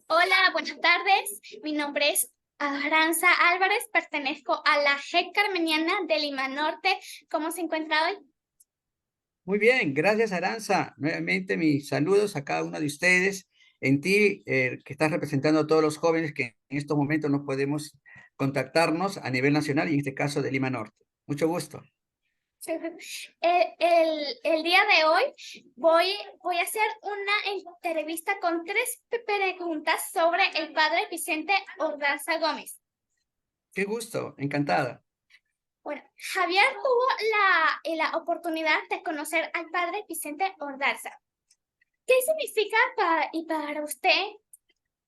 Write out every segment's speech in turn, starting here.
Hola, buenas tardes. Mi nombre es Aranza Álvarez, pertenezco a la G Carmeniana de Lima Norte. ¿Cómo se encuentra hoy? Muy bien, gracias Aranza. Nuevamente mis saludos a cada uno de ustedes, en ti que estás representando a todos los jóvenes que en estos momentos no podemos contactarnos a nivel nacional y en este caso de Lima Norte. Mucho gusto. El día de hoy voy a hacer una entrevista con tres preguntas sobre el padre Vicente Ordanza Gómez. Qué gusto, encantada. Bueno, Javier tuvo la oportunidad de conocer al padre Vicente Ordanza. ¿Qué significa para usted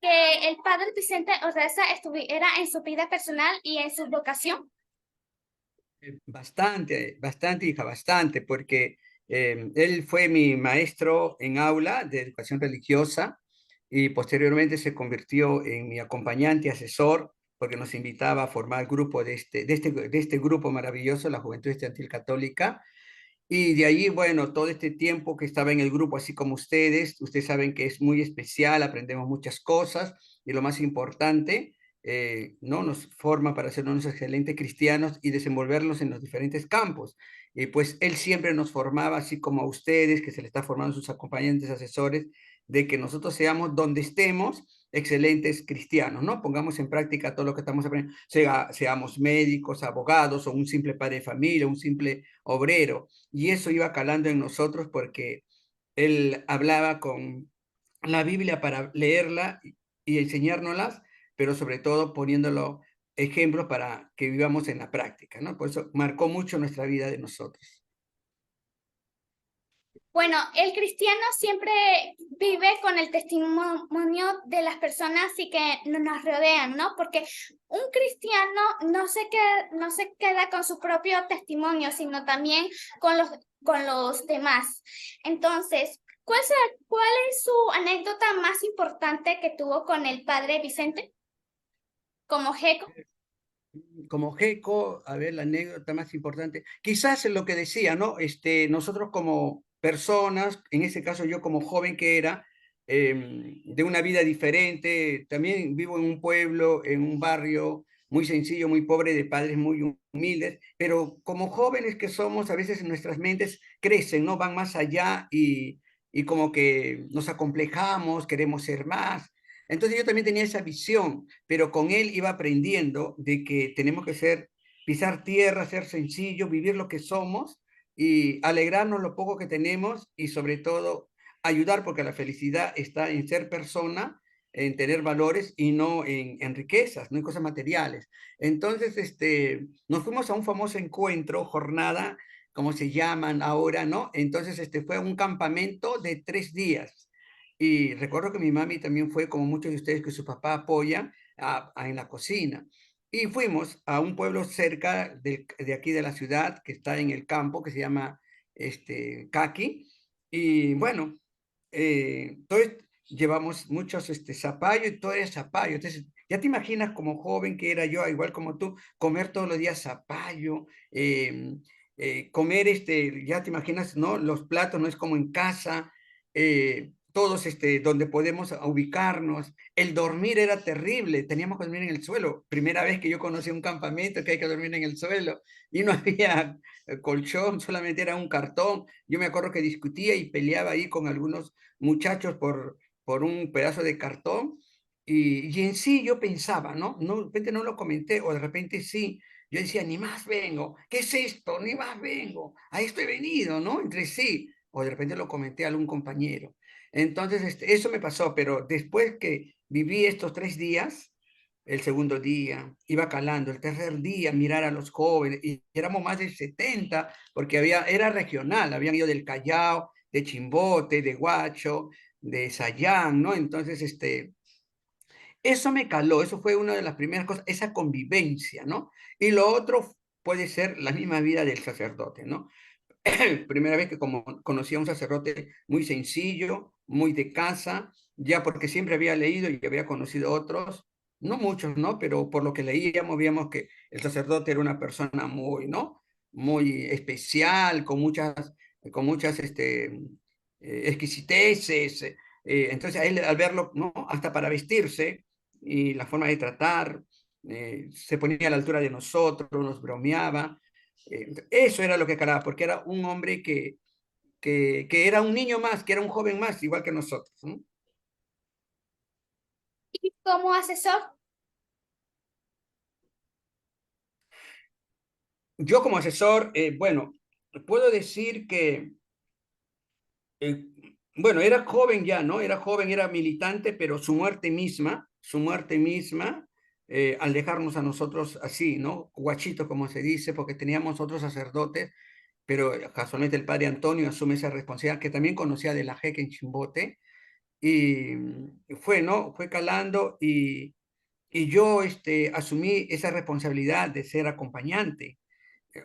que el padre Vicente Ordanza estuviera en su vida personal y en su vocación? Bastante, bastante, hija, bastante, porque él fue mi maestro en aula de educación religiosa y posteriormente se convirtió en mi acompañante, asesor, porque nos invitaba a formar grupo de este grupo maravilloso, la Juventud Estudiantil Católica. Y de ahí, bueno, todo este tiempo que estaba en el grupo, así como ustedes saben que es muy especial, aprendemos muchas cosas y lo más importante, ¿no? Nos forma para ser unos excelentes cristianos y desenvolverlos en los diferentes campos. Y pues él siempre nos formaba, así como a ustedes, que se le está formando sus acompañantes, asesores, de que nosotros seamos donde estemos excelentes cristianos, ¿no? Pongamos en práctica todo lo que estamos aprendiendo, seamos médicos, abogados o un simple padre de familia, un simple obrero. Y eso iba calando en nosotros porque él hablaba con la Biblia para leerla y enseñárnoslas, pero sobre todo poniéndolo ejemplos para que vivamos en la práctica, ¿no? Por eso marcó mucho nuestra vida de nosotros. Bueno, el cristiano siempre vive con el testimonio de las personas y que nos rodean, ¿no? Porque un cristiano no se queda con su propio testimonio, sino también con los demás. Entonces, ¿cuál es su anécdota más importante que tuvo con el padre Vicente como jeco? Como GECO, a ver, la anécdota más importante, quizás es lo que decía, ¿no? Nosotros como personas, en ese caso yo como joven que era, de una vida diferente, también vivo en un pueblo, en un barrio muy sencillo, muy pobre, de padres muy humildes, pero como jóvenes que somos, a veces nuestras mentes crecen, ¿no? Van más allá y como que nos acomplejamos, queremos ser más. Entonces yo también tenía esa visión, pero con él iba aprendiendo de que tenemos que pisar tierra, ser sencillo, vivir lo que somos y alegrarnos lo poco que tenemos y sobre todo ayudar porque la felicidad está en ser persona, en tener valores y no en riquezas, no en cosas materiales. Entonces, nos fuimos a un famoso encuentro, jornada, como se llaman ahora, ¿no? Entonces, fue un campamento de 3 días y recuerdo que mi mami también fue, como muchos de ustedes, que su papá apoya en la cocina. Y fuimos a un pueblo cerca de aquí de la ciudad, que está en el campo, que se llama Caqui. Y bueno, entonces llevamos muchos zapallo y todo era zapallo. Entonces, ya te imaginas como joven que era yo, igual como tú, comer todos los días zapallo, comer ya te imaginas, ¿no? Los platos no es como en casa, todos donde podemos ubicarnos. El dormir era terrible, teníamos que dormir en el suelo. Primera vez que yo conocí un campamento que hay que dormir en el suelo y no había colchón, solamente era un cartón. Yo me acuerdo que discutía y peleaba ahí con algunos muchachos por un pedazo de cartón y en sí yo pensaba, ¿no? No, de repente no lo comenté o de repente sí. Yo decía, ni más vengo, ¿qué es esto? Ni más vengo, a esto he venido, ¿no? Entre sí. O de repente lo comenté a algún compañero. Entonces, eso me pasó, pero después que viví estos 3 días, el segundo día, iba calando, el tercer día, mirar a los jóvenes, y éramos más de 70, porque era regional, habían ido del Callao, de Chimbote, de Huacho, de Sayán, ¿no? Entonces, eso me caló, eso fue una de las primeras cosas, esa convivencia, ¿no? Y lo otro puede ser la misma vida del sacerdote, ¿no? Primera vez que como conocí a un sacerdote muy sencillo, muy de casa, ya porque siempre había leído y había conocido otros, no muchos, ¿no? Pero por lo que leíamos, veíamos que el sacerdote era una persona muy, ¿no? Muy especial, con muchas exquisiteces, Entonces a él al verlo, ¿no? Hasta para vestirse y la forma de tratar, se ponía a la altura de nosotros, nos bromeaba. Eso era lo que calaba, porque era un hombre que era un niño más, que era un joven más, igual que nosotros, ¿no? Y como asesor, Yo como asesor, bueno, puedo decir que, eh, bueno, era joven ya, ¿no? Era joven, era militante, pero su muerte misma, al dejarnos a nosotros así, ¿no? Guachito, como se dice, porque teníamos otros sacerdotes, pero casualmente el padre Antonio asume esa responsabilidad, que también conocía de la JEC en Chimbote, y fue, ¿no? Fue calando y yo asumí esa responsabilidad de ser acompañante.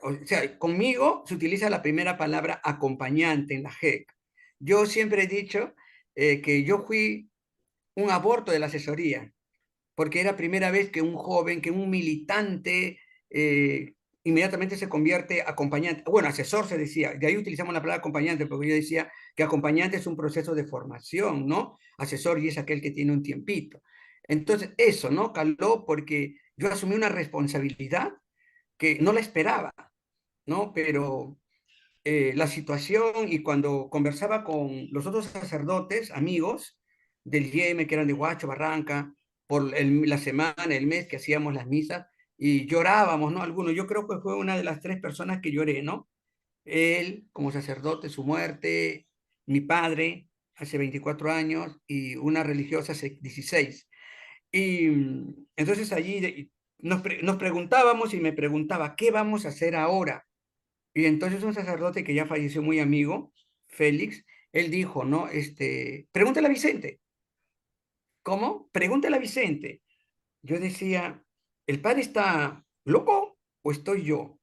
O sea, conmigo se utiliza la primera palabra acompañante en la JEC. Yo siempre he dicho que yo fui un aborto de la asesoría, porque era primera vez que un joven, que un militante, inmediatamente se convierte acompañante. Bueno, asesor se decía, de ahí utilizamos la palabra acompañante, porque yo decía que acompañante es un proceso de formación, ¿no? Asesor y es aquel que tiene un tiempito. Entonces, eso, ¿no? Caló porque yo asumí una responsabilidad que no la esperaba, ¿no? Pero la situación y cuando conversaba con los otros sacerdotes, amigos del Yeme, que eran de Huacho, Barranca, por la semana, el mes que hacíamos las misas, y llorábamos, ¿no? Algunos, yo creo que fue una de las tres personas que lloré, ¿no? Él como sacerdote, su muerte, mi padre hace 24 años y una religiosa hace 16. Y entonces allí nos preguntábamos y me preguntaba, ¿qué vamos a hacer ahora? Y entonces un sacerdote que ya falleció muy amigo, Félix, él dijo, ¿no? Pregúntale a Vicente. ¿Cómo? Pregúntale a Vicente. Yo decía, ¿el padre está loco o estoy yo?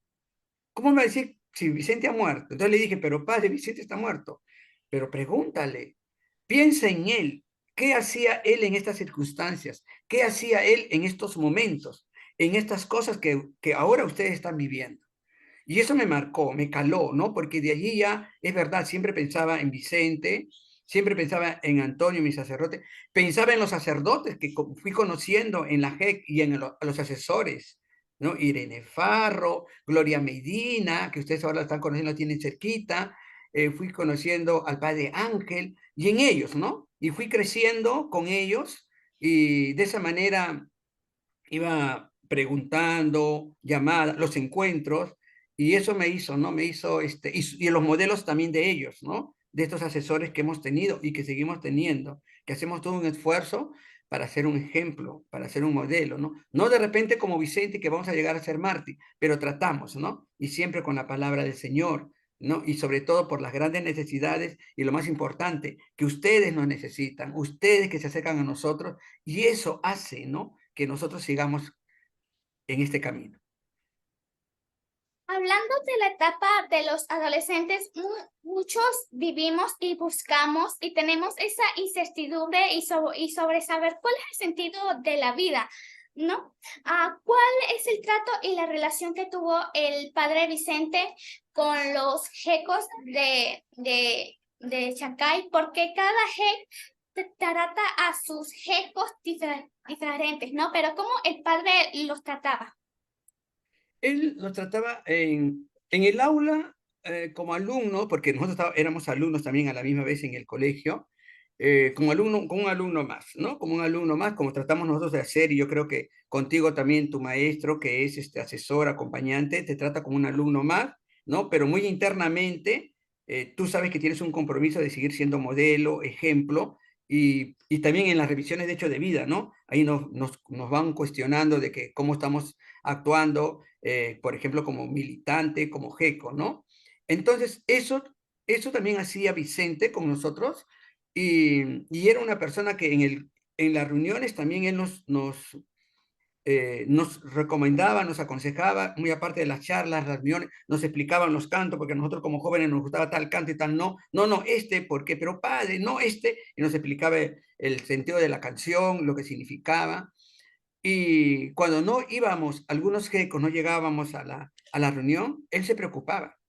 ¿Cómo me va a decir si Vicente ha muerto? Entonces le dije, pero padre, Vicente está muerto. Pero pregúntale, piensa en él. ¿Qué hacía él en estas circunstancias? ¿Qué hacía él en estos momentos? En estas cosas que ahora ustedes están viviendo. Y eso me marcó, me caló, ¿no? Porque de allí ya, es verdad, siempre pensaba en Vicente, siempre pensaba en Antonio, mi sacerdote, pensaba en los sacerdotes que fui conociendo en la JEC y en los asesores, ¿no? Irene Farro, Gloria Medina, que ustedes ahora están conociendo, tienen cerquita, fui conociendo al padre Ángel, y en ellos, ¿no? Y fui creciendo con ellos, y de esa manera iba preguntando, llamadas, los encuentros, y eso me hizo, ¿no? Me hizo, y los modelos también de ellos, ¿no? De estos asesores que hemos tenido y que seguimos teniendo, que hacemos todo un esfuerzo para ser un ejemplo, para ser un modelo, ¿no? No de repente como Vicente que vamos a llegar a ser mártir, pero tratamos, ¿no? Y siempre con la palabra del Señor, ¿no? Y sobre todo por las grandes necesidades y lo más importante, que ustedes nos necesitan, ustedes que se acercan a nosotros, y eso hace, ¿no? Que nosotros sigamos en este camino. hablando de la etapa de los adolescentes, muchos vivimos y buscamos y tenemos esa incertidumbre y sobre saber cuál es el sentido de la vida, ¿no? ¿Cuál es el trato y la relación que tuvo el padre Vicente con los jecos de Chancay? Porque cada jec trata a sus jecos diferentes, ¿no? Pero ¿cómo el padre los trataba? Él nos trataba en el aula como alumno, porque nosotros éramos alumnos también a la misma vez en el colegio, como alumno, como un alumno más, ¿no? Como un alumno más, como tratamos nosotros de hacer, y yo creo que contigo también tu maestro, que es este asesor, acompañante, te trata como un alumno más, ¿no? Pero muy internamente, tú sabes que tienes un compromiso de seguir siendo modelo, ejemplo, y también en las revisiones de hecho de vida, ¿no? Ahí nos van cuestionando de que cómo estamos actuando, por ejemplo, como militante, como GECO, ¿no? Entonces, eso también hacía Vicente con nosotros y era una persona que en las reuniones también él nos recomendaba, nos aconsejaba, muy aparte de las charlas, las reuniones, nos explicaban los cantos, porque a nosotros como jóvenes nos gustaba tal canto y tal, no, ¿por qué? Pero padre, no este, y nos explicaba el sentido de la canción, lo que significaba. Y cuando no íbamos, algunos gecos no llegábamos a la reunión, él se preocupaba.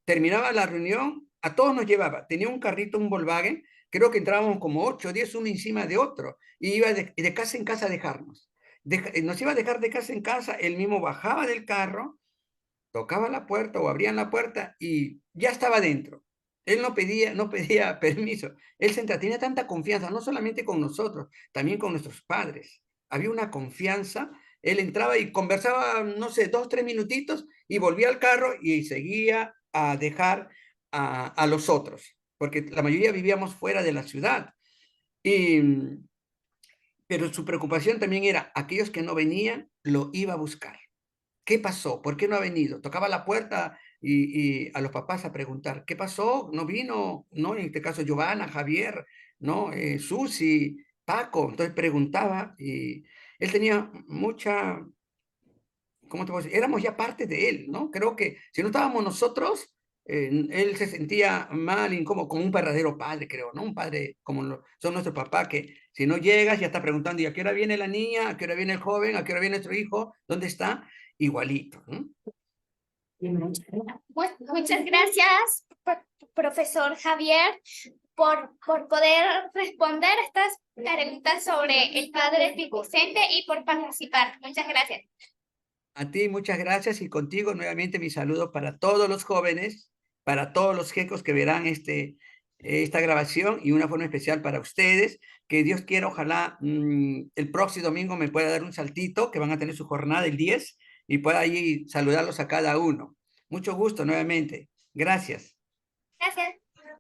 Terminaba la reunión, a todos nos llevaba. Tenía un carrito, un Volkswagen, creo que entrábamos como 8 o 10 uno encima de otro, y iba de casa en casa a dejarnos. Nos iba a dejar de casa en casa, él mismo bajaba del carro, tocaba la puerta o abrían la puerta y ya estaba dentro. Él no pedía permiso. Él tenía tanta confianza, no solamente con nosotros, también con nuestros padres. Había una confianza. Él entraba y conversaba, no sé, 2, 3 minutitos y volvía al carro y seguía a dejar a los otros, porque la mayoría vivíamos fuera de la ciudad. Y, pero su preocupación también era aquellos que no venían, lo iba a buscar. ¿Qué pasó? ¿Por qué no ha venido? Tocaba la puerta y a los papás a preguntar, ¿qué pasó? ¿No vino? ¿No? En este caso, Giovanna, Javier, ¿no? Susi, Paco. Entonces preguntaba y él tenía mucha, ¿cómo te puedo decir? Éramos ya parte de él, ¿no? Creo que si no estábamos nosotros, él se sentía mal, incómodo, como un verdadero padre, creo, ¿no? Un padre como son nuestros papás, que si no llegas ya está preguntando, ¿y a qué hora viene la niña? ¿A qué hora viene el joven? ¿A qué hora viene nuestro hijo? ¿Dónde está? Igualito, ¿no? Muchas gracias, profesor Javier, por poder responder estas preguntas sobre el padre Vicente y por participar. Muchas gracias. A ti muchas gracias y contigo nuevamente mi saludo para todos los jóvenes, para todos los jecos que verán esta grabación y una forma especial para ustedes. Que Dios quiera, ojalá el próximo domingo me pueda dar un saltito, que van a tener su jornada el 10 y pueda ahí saludarlos a cada uno. Mucho gusto nuevamente. Gracias. Gracias.